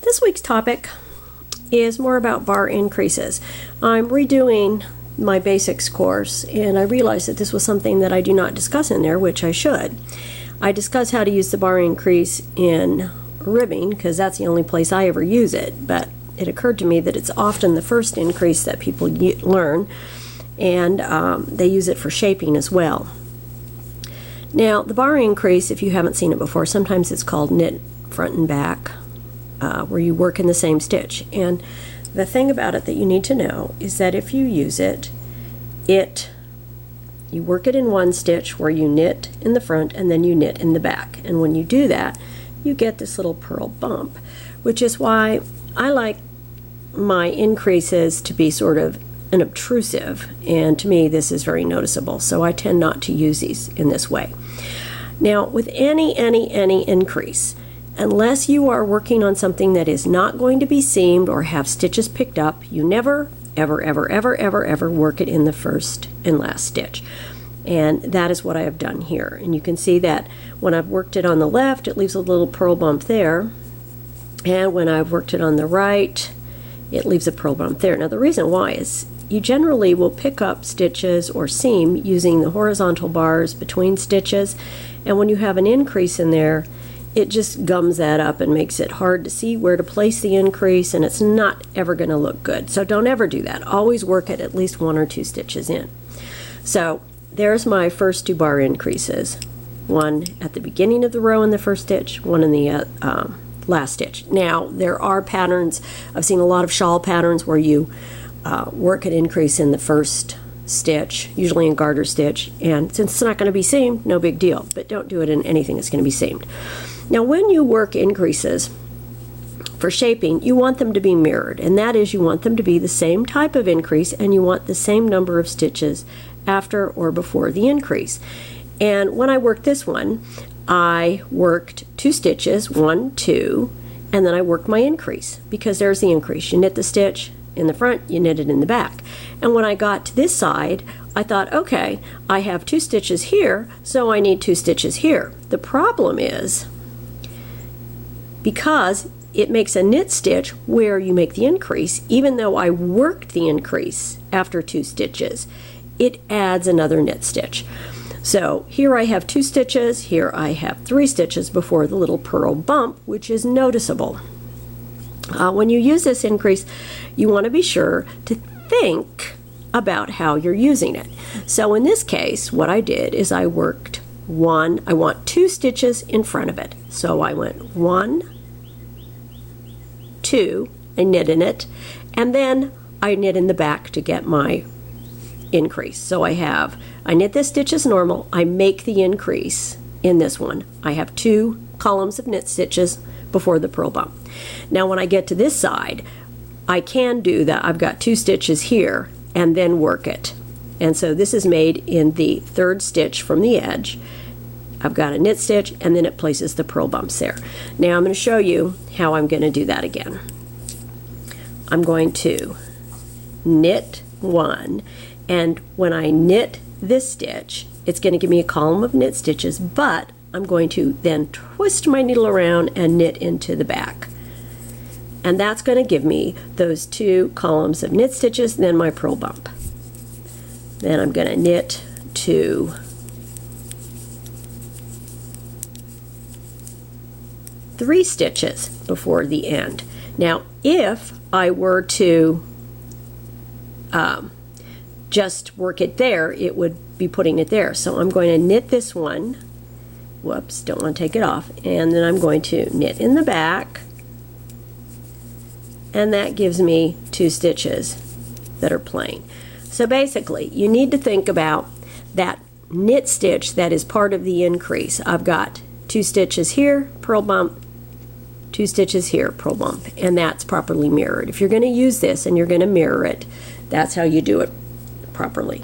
This week's topic is more about bar increases. I'm redoing my basics course, and I realized that this was something that I do not discuss in there, which I should. I discuss how to use the bar increase in ribbing because that's the only place I ever use it, but it occurred to me that it's often the first increase that people learn, and they use it for shaping as well. Now, the bar increase, if you haven't seen it before, sometimes it's called knit front and back, where you work in the same stitch. And the thing about it that you need to know is that if you use it, you work it in one stitch where you knit in the front and then you knit in the back. And when you do that, you get this little purl bump, which is why I like my increases to be sort of unobtrusive, and to me this is very noticeable, so I tend not to use these in this way. Now, with any increase, unless you are working on something that is not going to be seamed or have stitches picked up, you never, ever work it in the first and last stitch. And that is what I have done here. And you can see that when I've worked it on the left, it leaves a little purl bump there. And when I've worked it on the right, it leaves a purl bump there. Now, the reason why is you generally will pick up stitches or seam using the horizontal bars between stitches. And when you have an increase in there, it just gums that up and makes it hard to see where to place the increase, and it's not ever going to look good. So don't ever do that. Always work it at least 1 or 2 stitches in. So there's my first 2 bar increases. One at the beginning of the row in the first stitch, one in the last stitch. Now, there are patterns, I've seen a lot of shawl patterns where you work an increase in the first stitch, usually in garter stitch, and since it's not going to be seamed, no big deal, but don't do it in anything that's going to be seamed. Now, when you work increases for shaping, you want them to be mirrored, and that is you want them to be the same type of increase, and you want the same number of stitches after or before the increase. And when I worked this one, I worked 2 stitches, 1, 2, and then I worked my increase, because there's the increase. You knit the stitch in the front, you knit it in the back. And when I got to this side, I thought, okay, I have 2 stitches here, so I need 2 stitches here. The problem is, because it makes a knit stitch where you make the increase, even though I worked the increase after 2 stitches, it adds another knit stitch. So here I have 2 stitches, here I have 3 stitches before the little purl bump, which is noticeable. When you use this increase, you want to be sure to think about how you're using it. So in this case, what I did is I worked I want 2 stitches in front of it. So I went 1, 2, I knit in it, and then I knit in the back to get my increase. So I knit this stitch as normal, I make the increase in this one. I have 2 columns of knit stitches before the purl bump. Now when I get to this side, I can do that. I've got 2 stitches here and then work it. And so this is made in the 3rd stitch from the edge. I've got a knit stitch and then it places the purl bumps there. Now I'm going to show you how I'm going to do that again. I'm going to knit 1, and when I knit this stitch, it's going to give me a column of knit stitches, but I'm going to then twist my needle around and knit into the back. And that's going to give me those 2 columns of knit stitches, then my purl bump. Then I'm going to knit 2, 3 stitches before the end. Now, if I were to just work it there, it would be putting it there. So I'm going to knit this one. Whoops, don't want to take it off. And then I'm going to knit in the back, and that gives me 2 stitches that are plain. So basically, you need to think about that knit stitch that is part of the increase. I've got 2 stitches here, purl bump, 2 stitches here, purl bump, and that's properly mirrored. If you're going to use this and you're going to mirror it, that's how you do it properly.